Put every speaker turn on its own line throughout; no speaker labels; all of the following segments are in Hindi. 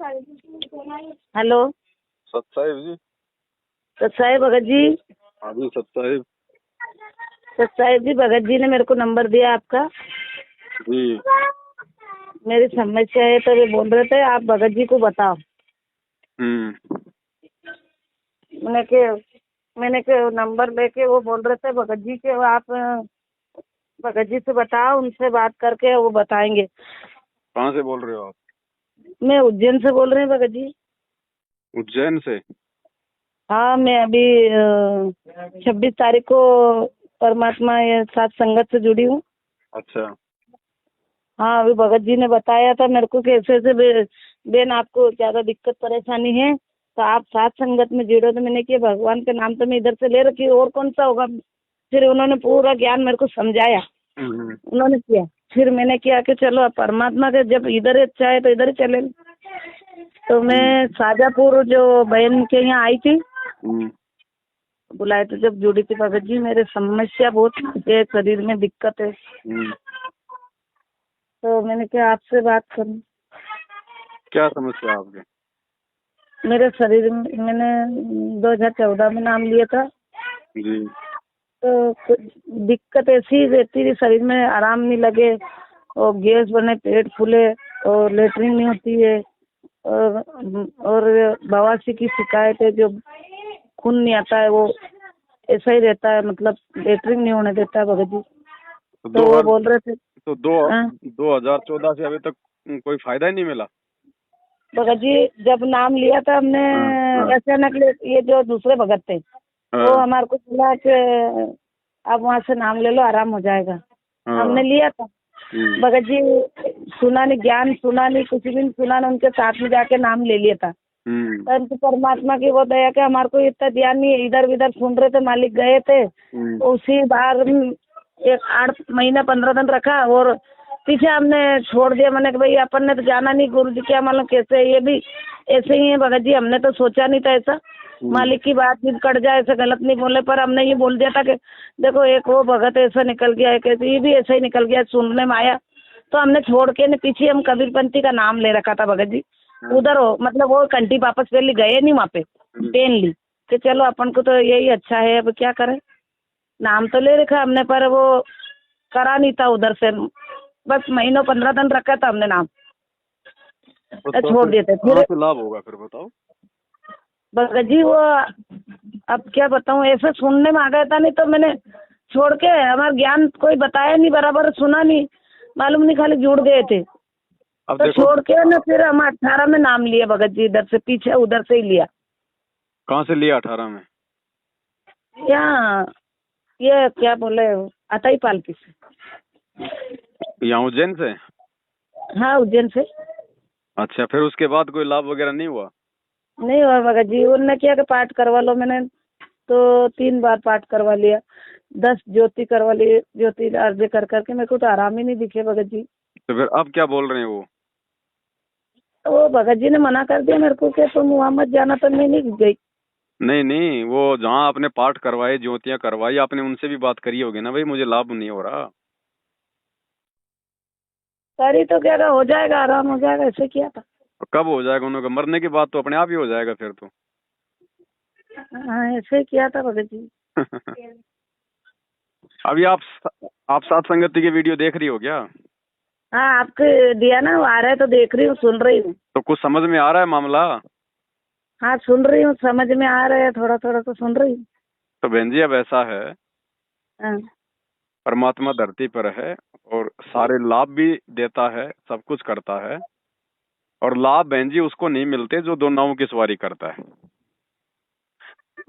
हेलो।
सत साहिब जी।
सत साहिब भगत जी।
हाँ जी सत साहिब।
सत साहिब जी, भगत जी ने मेरे को नंबर दिया आपका।
जी।
मेरी समस्या है तो वे बोल रहे थे आप भगत जी को बताओ। मैंने के नंबर लेके वो बोल रहे थे भगत जी के आप भगत जी से बताओ, उनसे बात करके वो बताएंगे।
कहाँ से बोल रहे हो आप?
मैं उज्जैन से बोल रही हूँ भगत जी।
उज्जैन से?
हाँ, मैं अभी 26 तारीख को परमात्मा ये साथ संगत से जुड़ी हूँ।
अच्छा।
हाँ, अभी भगत जी ने बताया था मेरे को कि ऐसे ऐसे बेन आपको ज्यादा दिक्कत परेशानी है तो आप साथ संगत में जुड़ो। तो मैंने किया भगवान के नाम तो मैं इधर से ले रखी और कौन सा होगा। फिर उन्होंने पूरा ज्ञान मेरे को समझाया। उन्होंने किया, फिर मैंने किया कि चलो परमात्मा के जब इधर अच्छा है तो इधर ही चले। तो मैं शाजापुर जो बहन के यहाँ आई थी, बुलाए तो जब जुड़ी थी भगत जी, मेरे समस्या बहुत है, शरीर में दिक्कत है। तो मैंने क्या आपसे बात करूं।
क्या समस्या आपके?
मेरे शरीर में मैंने 2014 में नाम लिया था।
जी।
तो कुछ दिक्कत ऐसी रहती थी, शरीर में आराम नहीं लगे और गैस बने, पेट फूले और लेटरिन नहीं होती है और बवासीर की शिकायत है, जो खून नहीं आता है वो ऐसा ही रहता है, मतलब लेटरिन नहीं होने देता है भगत जी। तो वो बोल रहे थे
तो 2014 से अभी तक कोई फायदा ही नहीं मिला?
भगत जी जब नाम लिया था हमने अचानक ये जो दूसरे भगत थे वो हमारे को बोला कि आप वहाँ से नाम ले लो, आराम हो जाएगा। हमने लिया था भगत जी, सुना नहीं, ज्ञान सुना नहीं, कुछ भी नहीं सुना नहीं, उनके साथ में जाके नाम ले लिया था। परंतु परमात्मा की वो दया के हमारे को इतना ध्यान नहीं है, इधर उधर सुन रहे थे, मालिक गए थे तो उसी बार एक 8 महीना 15 दिन रखा और पीछे हमने छोड़ दिया। मैंने कि भाई अपन ने तो जाना नहीं, गुरु जी क्या मालूम कैसे है, ये भी ऐसे ही है भगत जी, हमने तो सोचा नहीं था ऐसा। मालिक की बात भी कट जाए, ऐसा गलत नहीं बोले, पर हमने ये बोल दिया था कि देखो एक वो भगत ऐसा निकल गया है, कैसे ये भी ऐसा ही निकल गया, सुनने में आया तो हमने छोड़ के न पीछे हम कबीरपंथी का नाम ले रखा था भगत जी। उधर हो मतलब वो घंटी वापस पहले गए नहीं वहाँ पे, पेन ली कि चलो अपन को तो यही अच्छा है, अब क्या करें। नाम तो ले रखा हमने पर वो करा नहीं था उधर से, बस महीनों 15 दिन रखा था हमने नाम, छोड़ दिए थे। फिर
लाभ होगा फिर बताओ
भगत जी वो अब क्या बताऊं, ऐसे सुनने में आ गया था, नहीं तो मैंने छोड़ के, हमारा ज्ञान कोई बताया नहीं, बराबर सुना नहीं, मालूम नहीं, खाली जुड़ गए थे।
अब
तो
देखो
छोड़ के ना फिर हम 18 में नाम लिया भगत जी, इधर से पीछे उधर से ही लिया।
कहाँ से लिया 18 में?
यहाँ ये क्या बोले अताई पालकी से।
यहाँ उज्जैन से?
हाँ उज्जैन से।
अच्छा, फिर उसके बाद कोई लाभ वगैरह नहीं हुआ?
नहीं हुआ भगत जी, उन्होंने किया कि पाठ करवा लो, मैंने तो 3 बार पाठ करवा लिया, 10 ज्योति करवा ली, ज्योति अर्ज कर करके मेरे को तो आराम ही नहीं दिखे भगत जी।
तो फिर अब क्या बोल रहे हैं वो?
तो वो भगत जी ने मना कर दिया मेरे को कि तुम वहाँ मत जाना, तो मैं नहीं गई।
नहीं नहीं, वो जहाँ आपने पाठ करवाए, ज्योतियाँ करवाई, आपने उनसे भी बात करी होगी ना, भाई मुझे लाभ नहीं हो रहा।
करी तो क्या हो जाएगा, आराम हो जाएगा, ऐसे किया था।
तो कब हो जाएगा? उन्होंने मरने के बाद तो अपने आप ही हो जाएगा फिर तो।
हाँ ऐसे किया था भगत जी।
अभी आप सात संगति की वीडियो देख रही हो क्या?
हाँ आपके दिया ना, वो आ रहा है तो देख रही हूँ, सुन रही हूँ।
तो कुछ समझ में आ रहा है मामला?
हाँ सुन रही हूँ, समझ में आ रहा है, थोड़ा थोड़ा तो सुन रही हूँ।
तो बहन जी अब ऐसा है,
हाँ।
परमात्मा धरती पर है और सारे लाभ भी देता है, सब कुछ करता है, और लाभ बहन जी उसको नहीं मिलते जो 2 नावों की सवारी करता है।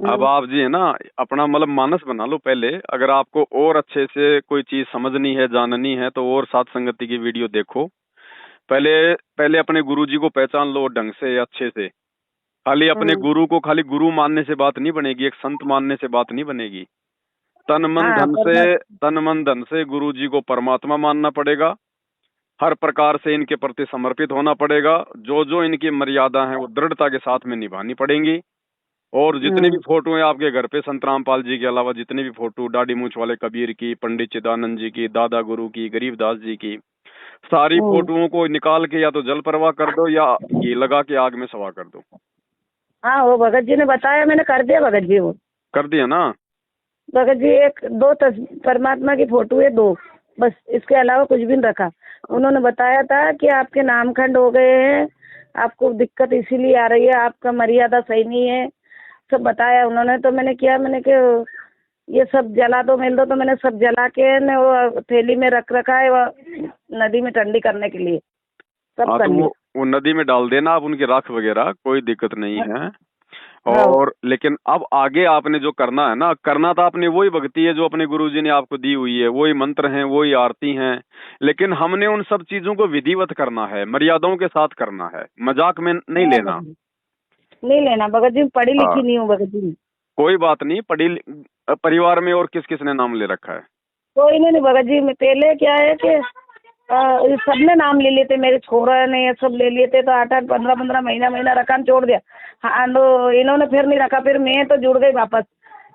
अब आप जी है ना, अपना मतलब मानस बना लो पहले। अगर आपको और अच्छे से कोई चीज समझनी है, जाननी है, तो और सात संगति की वीडियो देखो। पहले पहले अपने गुरु जी को पहचान लो ढंग से, अच्छे से। खाली अपने गुरु को खाली गुरु मानने से बात नहीं बनेगी, एक संत मानने से बात नहीं बनेगी। तन मन धन से गुरु जी को परमात्मा मानना पड़ेगा। हर प्रकार से इनके प्रति समर्पित होना पड़ेगा। जो जो इनकी मर्यादा है वो दृढ़ता के साथ में निभानी पड़ेंगी। और जितनी भी फोटो हैं आपके घर पे, संत रामपाल जी के अलावा जितनी भी फोटो, दाढ़ी मूंछ वाले कबीर की, पंडित चिदानंद जी की, दादा गुरु की, गरीबदास जी की, सारी फोटोओं को निकाल के या तो जल प्रवाह कर दो या घी लगा के आग में सवा कर दो।
हाँ वो भगत जी ने बताया, मैंने कर दिया भगत जी, वो
कर दिया ना?
भगत जी एक दो परमात्मा की फोटो है, दो बस, इसके अलावा कुछ भी नहीं रखा। उन्होंने बताया था कि आपके नामखंड हो गए हैं, आपको दिक्कत इसीलिए आ रही है, आपका मर्यादा सही नहीं है, सब बताया उन्होंने। तो मैंने किया, मैंने कि ये सब जला दो, मिल दो, तो मैंने सब जला के न वो थैली में रख रखा है, वो नदी में ठंडी करने के लिए सब
हाँ
कर
तो
लिया।
वो नदी में डाल देना आप, उनकी राख वगैरह, कोई दिक्कत नहीं है।
हाँ
और लेकिन अब आगे आपने जो करना है ना, करना तो आपने वही भक्ति है जो अपने गुरुजी ने आपको दी हुई है, वही मंत्र हैं, वही आरती हैं, लेकिन हमने उन सब चीजों को विधिवत करना है, मर्यादाओं के साथ करना है, मजाक में नहीं
हाँ
लेना।
नहीं लेना भगत जी, पढ़ी
हाँ
लिखी नहीं हूँ भगत जी।
कोई बात नहीं। परिवार में और किस किसने नाम ले रखा है?
कोई नहीं भगत जी, मैं पहले क्या है कि ये सबने नाम ले लिए थे, मेरे छोरा ने ये सब ले लिए थे, तो 8-8 15-15 महीना रकान छोड़ दिया। हाँ तो इन्होंने फिर नहीं रखा, फिर मैं तो जुड़ गई वापस।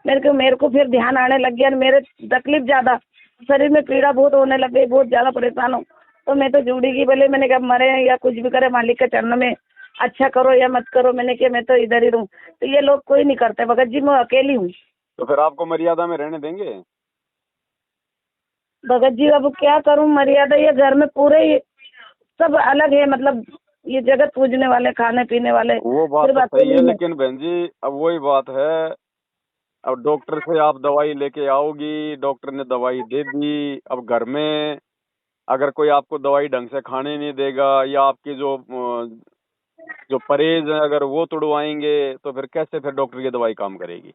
मेरे को फिर ध्यान आने लग गया, मेरे तकलीफ ज्यादा, शरीर में पीड़ा बहुत होने लग गई, बहुत ज्यादा परेशान हूँ। तो मैं तो जुड़ी गई, भले मैंने कहा मरे या कुछ भी करे, मालिक के चरण में अच्छा करो या मत करो, मैंने किया, मैं तो इधर ही रहूँ। तो ये लोग कोई नहीं करते भगत जी, मैं अकेली हूँ।
तो फिर आपको मर्यादा में रहने देंगे?
भगत जी अब क्या करूं, मर्यादा ये घर में पूरे ही सब अलग है, मतलब ये जगत पूजने वाले, खाने पीने वाले,
वो बात
सिर्फ
तो सही है,
अकेली में।
लेकिन बहन जी अब वही बात है, अब डॉक्टर से आप दवाई लेके आओगी, डॉक्टर ने दवाई दे दी, अब घर में अगर कोई आपको दवाई ढंग से खाने नहीं देगा या आपकी जो परहेज है अगर वो तुड़वाएंगे तो फिर कैसे फिर डॉक्टर की दवाई काम करेगी?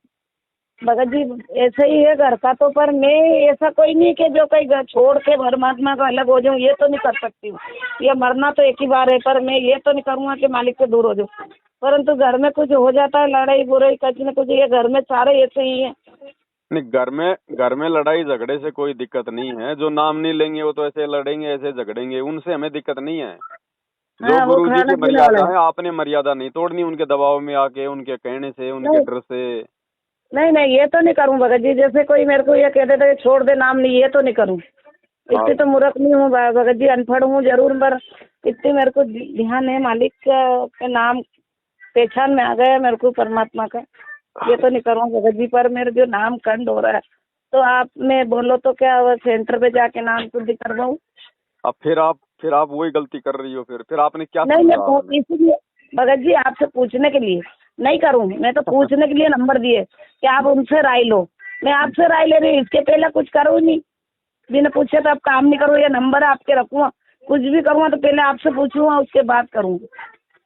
भगत जी ऐसा ही है घर का तो, पर मैं ऐसा कोई नहीं कि जो कहीं घर छोड़ के परमात्मा का अलग हो जाऊं, ये तो नहीं कर सकती हूँ। ये मरना तो एक ही बार है, पर मैं ये तो नहीं करूँगा कि मालिक से दूर हो जाऊँ। परंतु घर में कुछ हो जाता है, लड़ाई बुराई कुछ न कुछ, ये घर में सारे ऐसे ही है।
नहीं, घर में लड़ाई झगड़े से कोई दिक्कत नहीं है, जो नाम नहीं लेंगे वो तो ऐसे लड़ेंगे, ऐसे झगड़ेंगे, उनसे हमें दिक्कत नहीं है। जो
हाँ वो
गुरुजी
खाना
की
पीने वाला
मर्यादा
है।
है, आपने मर्यादा नहीं तोड़नी उनके दबाव में आके, उनके कहने से, उनके
नहीं
डर से।
नहीं नहीं, ये तो नहीं करूँ भगत जी, जैसे कोई मेरे को ये कह देता है छोड़ दे नाम नहीं, ये तो नहीं करूँ।
हाँ
इतनी तो मूर्ख नहीं हूँ भगत जी, अनपढ़ हूँ जरूर, पर इतनी मेरे को ध्यान है, मालिक का नाम पहचान में आ गया मेरे को परमात्मा का। ये तो नहीं करूँ भगत जी, पर मेरे जो नाम कंड हो रहा है, तो आप में बोलो तो क्या वो सेंटर पे जाके नाम शुद्धि करवाऊँ?
अब फिर आप वही गलती कर रही हो, फिर आपने क्या
नहीं
समझा
मैं
आपने?
इसीलिए भगत जी आपसे पूछने के लिए नहीं करूँ, मैं तो पूछने के लिए नंबर दिए कि आप उनसे राय लो। मैं आपसे राय ले रही हूँ, इसके पहले कुछ करूँ नहीं, बिना पूछे तो आप काम नहीं करूँ, या नंबर आपके रखूँगा, कुछ भी करूँगा तो पहले आपसे पूछूंगा, उसके बाद करूँगा।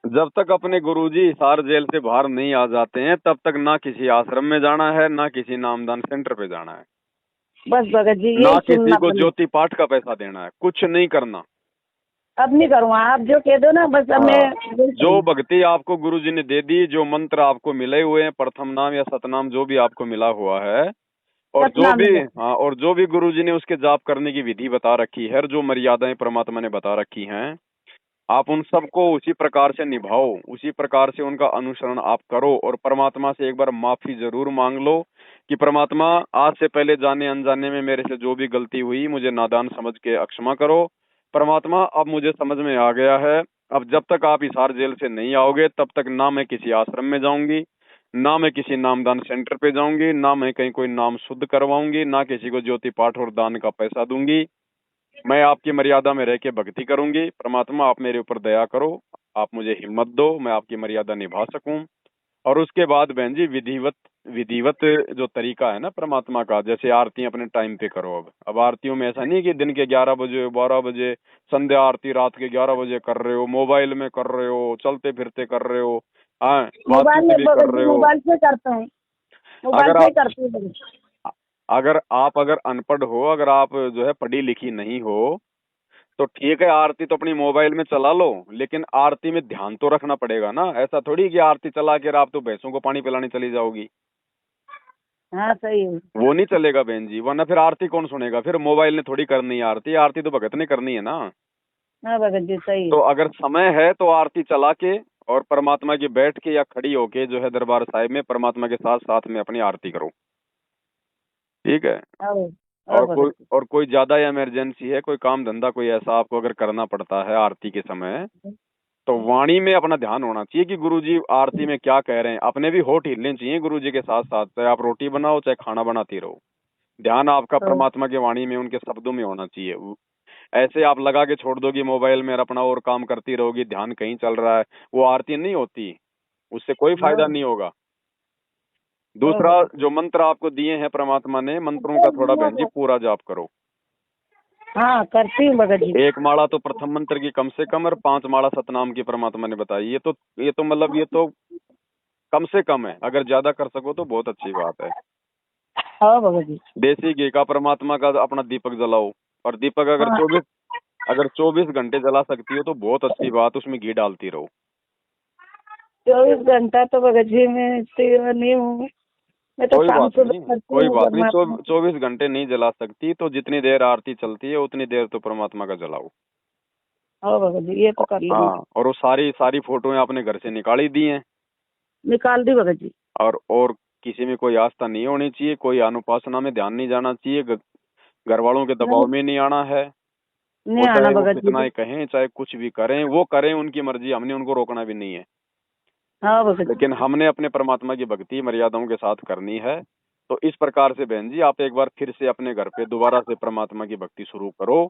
जब तक अपने गुरुजी हिसार जेल से बाहर नहीं आ जाते हैं तब तक ना किसी आश्रम में जाना है, ना किसी नामदान सेंटर पे जाना है,
बस भगत जी
ना
यही
किसी
सुनना
को
पड़ेगा।
ज्योति पाठ का पैसा देना है, कुछ नहीं करना।
अब नहीं करूँगा, आप जो कह दो ना, बस अब मैं
हाँ,
यही
जो
करूँगा।
भक्ति आपको गुरुजी ने दे दी, जो मंत्र आपको मिले हुए हैं, प्रथम नाम या सतनाम जो भी आपको मिला हुआ है, और जो
सतनाम
भी,
है।
हाँ, और जो भी गुरुजी ने उसके जाप करने की विधि बता रखी है, और जो मर्यादाएं परमात्मा ने बता रखी हैं, आप उन सबको उसी प्रकार से निभाओ, उसी प्रकार से उनका अनुसरण आप करो, और परमात्मा से एक बार माफी जरूर मांग लो कि परमात्मा आज से पहले जाने अनजाने में मेरे से जो भी गलती हुई मुझे नादान समझ के क्षमा करो। परमात्मा अब मुझे समझ में आ गया है, अब जब तक आप हिसार जेल से नहीं आओगे तब तक ना मैं किसी आश्रम में जाऊंगी, ना मैं किसी नामदान सेंटर पे जाऊंगी, ना मैं कहीं कोई नाम शुद्ध करवाऊंगी, ना किसी को ज्योति पाठ और दान का पैसा दूंगी। मैं आपकी मर्यादा में रह के भक्ति करूंगी। परमात्मा आप मेरे ऊपर दया करो, आप मुझे हिम्मत दो, मैं आपकी मर्यादा निभा सकूं। और उसके बाद बहन जी विधिवत विधिवत जो तरीका है ना परमात्मा का, जैसे आरती अपने टाइम पे करो। अब आरतियों में ऐसा नहीं कि दिन के 11 बजे 12 बजे संध्या आरती रात के 11 बजे कर रहे हो, मोबाइल में कर रहे हो, चलते फिरते कर रहे हो, हाँ,
मोबाइल
बातचीत
में
भी
भगत
कर
जी
रहे हो।
मोबाइल से करते हैं, मोबाइल
अगर
से ही
आप
करते हैं भगत जी।
अगर अनपढ़ हो, अगर आप जो है पढ़ी लिखी नहीं हो, तो ठीक है, आरती तो अपनी मोबाइल में चला लो, लेकिन आरती में ध्यान तो रखना पड़ेगा ना। ऐसा थोड़ी कि आरती चला के आप तो भैंसों को पानी पिलाने चली जाओगी,
हाँ सही है।
वो नहीं चलेगा बहन जी, वरना फिर आरती कौन सुनेगा? फिर मोबाइल ने थोड़ी करनी है आरती, आरती तो भगत ने करनी है ना।
हाँ भगत जी सही
तो
है।
अगर समय है तो आरती चला के और परमात्मा की बैठ के या खड़ी होके जो है दरबार साहिब में परमात्मा के साथ साथ में अपनी आरती करो, ठीक है।
हाँ हाँ
और
भगत
कोई ज्यादा इमरजेंसी है, कोई काम धंधा कोई ऐसा आपको अगर करना पड़ता है आरती के समय,
जी।
तो वाणी में अपना ध्यान होना चाहिए कि गुरुजी आरती में क्या कह रहे हैं। अपने भी होठ हिलने चाहिए गुरुजी के साथ साथ, चाहे आप रोटी बनाओ चाहे खाना बनाती रहो। ध्यान आपका
हाँ
परमात्मा की वाणी में, उनके शब्दों में होना चाहिए। ऐसे आप लगा के छोड़ दोगी मोबाइल में और अपना और काम करती रहोगी, ध्यान कहीं चल रहा है, वो आरती नहीं होती, उससे कोई फायदा नहीं होगा।
हाँ
दूसरा,
भगत
जो मंत्र आपको दिए हैं परमात्मा ने, मंत्रों का थोड़ा बहन जी पूरा जाप करो।
हाँ करती हूँ भगत जी।
एक माला तो प्रथम मंत्र की कम से कम, और 5 माला सतनाम की परमात्मा ने बताई। ये तो मतलब ये तो कम से कम है, अगर ज्यादा कर सको तो बहुत अच्छी बात है।
हाँ भगत जी।
देसी घी का परमात्मा का अपना दीपक जलाओ, और दीपक अगर
हाँ
24 घंटे जला सकती हो तो बहुत अच्छी बात, उसमें घी डालती रहो।
24 घंटा तो भगत जी मैं इतनी नहीं हूँ। मैं तो
कोई
शाम
बात
सुबह
नहीं,
करती
कोई
हूँ
बात नहीं,
परमात्मा।
24 घंटे नहीं जला सकती तो जितनी देर आरती चलती है उतनी देर तो परमात्मा का जलाओ।
हाँ भगत जी ये तो कर लूंगी।
हाँ, और वो सारी सारी फोटोएं आपने घर से निकाल ही दी हैं।
निकाल दी भगत जी।
और किसी में कोई आस्था नहीं होनी चाहिए, कोई अनुपासना में ध्यान नहीं जाना चाहिए, घर वालों के दबाव
नहीं
में नहीं आना है।
नहीं
वो
आना
चाहे वो
भगत
कितना
जी।
ही कहें, चाहे कुछ भी करें, वो करें, उनकी मर्जी, हमने उनको रोकना भी नहीं है।
हाँ भगत जी।
लेकिन हमने अपने परमात्मा की भक्ति मर्यादाओं के साथ करनी है। तो इस प्रकार से बहन जी, आप एक बार फिर से अपने घर पे दोबारा से परमात्मा की भक्ति शुरू करो।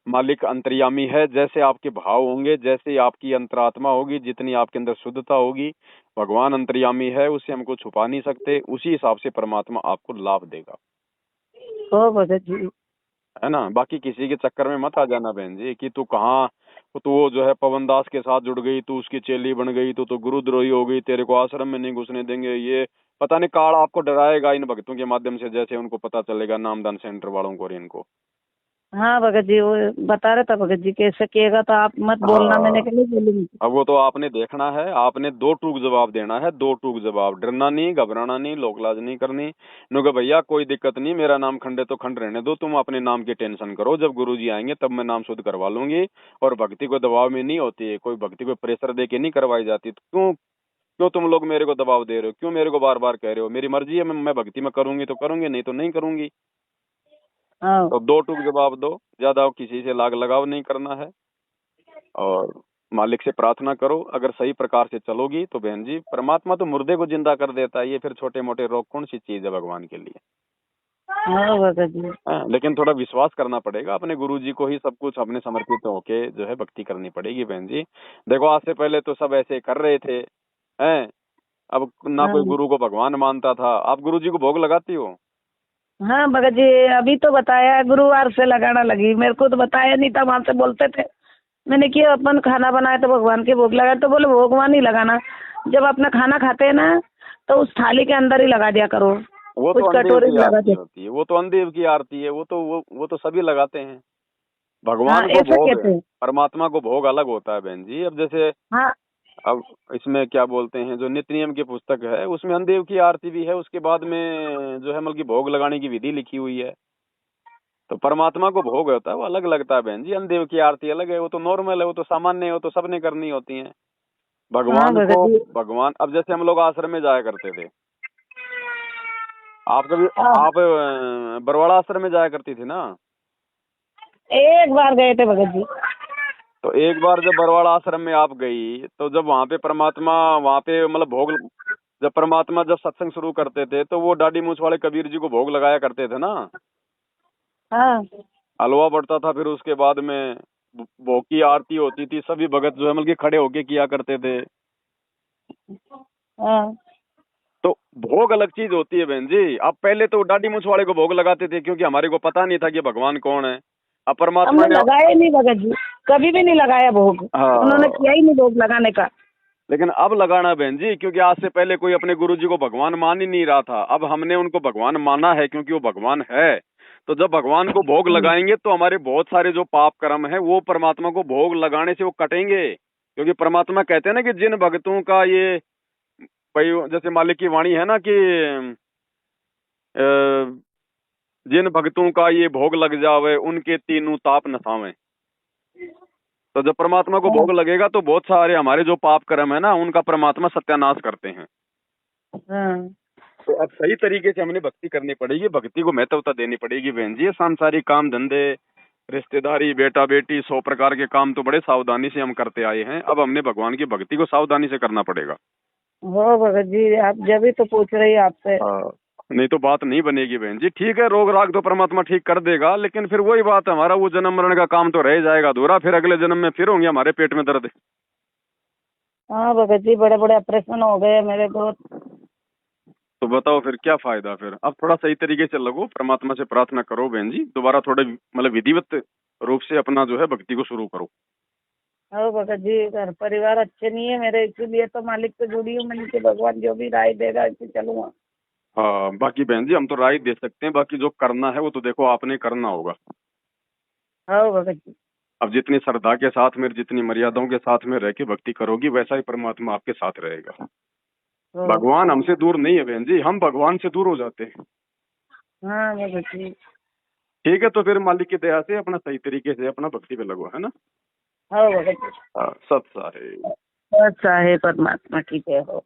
मालिक अंतर्यामी है, जैसे आपके भाव होंगे, जैसे आपकी अंतरात्मा होगी, जितनी आपके अंदर शुद्धता होगी, भगवान अंतर्यामी है, उसे हमको छुपा नहीं सकते, उसी हिसाब से परमात्मा आपको लाभ देगा।
हाँ भगत जी।
है ना? बाकी किसी के चक्कर में मत आ जाना बहन जी कि तू कहाँ, तो वो जो है पवन दास के साथ जुड़ गई, तू उसकी चेली बन गई, तो गुरुद्रोही हो गई, तेरे को आश्रम में नहीं घुसने देंगे, ये पता नहीं काल आपको डराएगा इन भक्तों के माध्यम से, जैसे उनको पता चलेगा नामदान सेंटर वालों को और इनको।
हाँ भगत जी वो बता रहा था भगत जी कैसे किएगा तो आप मत बोलना, मैंने
हाँ,
कहा नहीं बोलूंगी।
अब वो तो आपने देखना है, आपने दो टूक जवाब देना है, दो टूक जवाब, डरना नहीं, घबराना नहीं, लोकलाज नहीं करनी। नो कि भैया कोई दिक्कत नहीं, मेरा नाम खंड है तो खंड रहने दो, तुम अपने नाम की टेंशन करो, जब गुरुजी आएंगे तब मैं नाम शुद्ध करवा लूंगी। और भक्ति को दबाव में नहीं होती है, कोई भक्ति को प्रेशर दे के नहीं करवाई जाती। तो क्यों क्यों तुम लोग मेरे को दबाव दे रहे हो? क्यों मेरे को बार बार कह रहे हो? मेरी मर्जी है, मैं भक्ति में करूंगी तो करूंगी, नहीं तो नहीं करूंगी।
हाँ
तो दो टूक जवाब दो, ज्यादा किसी से लाग लगाव नहीं करना है। और मालिक से प्रार्थना करो, अगर सही प्रकार से चलोगी तो बहन जी, परमात्मा तो मुर्दे को जिंदा कर देता है, ये फिर छोटे मोटे रोग कौन सी चीज है भगवान के लिए।
हाँ भगत जी।
हाँ, लेकिन थोड़ा विश्वास करना पड़ेगा, अपने गुरु जी को ही सब कुछ अपने समर्पित होके जो है भक्ति करनी पड़ेगी बहन जी। देखो आज से पहले तो सब ऐसे कर रहे थे, हैं? अब ना
हाँ
कोई गुरु को भगवान मानता था। आप गुरु जी को भोग लगाती हो?
हाँ भगत जी अभी तो बताया है, गुरुवार से लगाना लगी, मेरे को तो बताया नहीं था, वहां से बोलते थे। मैंने किया अपन खाना बनाए तो भगवान के भोग लगाए, तो बोले भोग वहाँ नहीं लगाना, जब अपना खाना खाते हैं ना तो उस थाली के अंदर ही लगा दिया करो,
वो
कुछ
तो अंधेव
कटोरी
की
में लगा
आरती
दिया।
होती है, वो तो अंधेव की आरती है, वो तो सभी लगाते हैं।
हाँ
भगवान को
ऐसा
भोग,
कहते हैं।
परमात्मा को भोग अलग होता है बहन जी। अब जैसे,
हाँ
अब इसमें क्या बोलते हैं, जो नित्य नियम की पुस्तक है उसमें अंधेव की आरती भी है, उसके बाद में जो है मतलब की भोग लगाने की विधि लिखी हुई है। तो परमात्मा को भोग होता है वो अलग लगता है बहन जी, अंधेव की आरती अलग है, वो तो नॉर्मल है, वो तो सामान्य है, वो तो सबने करनी होती है।
हाँ
भगवान
भगत
को,
जी।
भगवान, अब जैसे हम लोग आश्रम में जाया करते थे, आप कभी,
हाँ
आप बरवाड़ा आश्रम में जाया करती थी ना?
एक बार गए थे भगत जी।
तो एक बार जब बरवाड़ा आश्रम में आप गई, तो जब वहां पे परमात्मा, वहां पे मतलब भोग, जब परमात्मा जब सत्संग शुरू करते थे तो वो दाढ़ी मूछ वाले कबीर जी को भोग लगाया करते थे ना।
हाँ
हलवा बढ़ता था, फिर उसके बाद में भोग की आरती होती थी, सभी भगत जो है मतलब कि खड़े होके किया करते थे।
हाँ
तो भोग अलग चीज होती है बहन जी। अब पहले तो दाढ़ी मूछ वाले को भोग लगाते थे क्योंकि हमारे को पता नहीं था कि भगवान कौन है। अब परमात्मा
हमने
ने,
लगाया ही नहीं भगत जी, कभी भी नहीं लगाया भोग, उन्होंने
हाँ,
किया ही नहीं भोग लगाने का।
लेकिन अब लगाना बहन जी, क्योंकि आज से पहले कोई अपने गुरु जी को भगवान मान ही नहीं रहा था, अब हमने उनको भगवान माना है क्योंकि वो भगवान है। तो जब भगवान को भोग लगाएंगे तो हमारे बहुत सारे जो पाप कर्म है वो परमात्मा को भोग लगाने से वो कटेंगे। क्योंकि परमात्मा कहते हैं ना कि जिन भक्तों का ये, भाई जैसे मालिक की वाणी है ना कि अ, जिन भक्तों का ये भोग लग जावे उनके तीनों ताप नसावे। तो जब परमात्मा को
हाँ
भोग लगेगा तो बहुत सारे हमारे जो पाप कर्म है ना उनका परमात्मा सत्यानाश करते हैं।
हाँ
तो अब सही तरीके से हमने भक्ति करनी पड़ेगी, भक्ति को महत्वता देनी पड़ेगी बहन जी। ये सांसारिक काम धंधे, रिश्तेदारी, बेटा बेटी, 100 प्रकार के काम तो बड़े सावधानी से हम करते आए हैं। अब हमने भगवान की भक्ति को सावधानी से करना पड़ेगा।
हो भगत जी, आप जब ही तो पूछ रही आपसे।
नहीं तो बात नहीं बनेगी बहन जी। ठीक है, रोग राग तो परमात्मा ठीक कर देगा, लेकिन फिर वही बात है, हमारा वो जन्म मरण का काम तो रह जाएगा अधूरा। फिर अगले जन्म में फिर होंगे हमारे पेट में दर्द।
हाँ भगत जी, बड़े बड़े ऑपरेशन हो गए मेरे को।
तो बताओ फिर क्या फायदा। फिर अब थोड़ा सही तरीके से लगो, परमात्मा से प्रार्थना करो बहन जी, दोबारा थोड़े मतलब विधिवत रूप से अपना जो है भक्ति को शुरू करो।
हाँ भगत जी, घर परिवार अच्छे नहीं है मेरे, इसीलिए तो मालिक से जुड़ी हूँ मैंने कि भगवान जो भी राय देगा इसे चलूंगा।
हाँ बाकी बहन जी हम तो राय दे सकते हैं, बाकी जो करना है वो तो देखो आपने करना होगा।
हाँ भगत जी।
अब जितनी श्रद्धा के साथ में, जितनी मर्यादाओं के साथ में रह के भक्ति करोगी, वैसा ही परमात्मा आपके साथ रहेगा।
हाँ
भगवान हमसे दूर नहीं है बहन जी, हम भगवान से दूर हो जाते हैं।
हाँ भगत जी।
ठीक है, तो फिर मालिक की दया से अपना सही तरीके से अपना भक्ति पे लगो, है ना।
हाँ भगत जी।
हाँ, सब सारे
अच्छा है परमात्मा, ठीक है हो।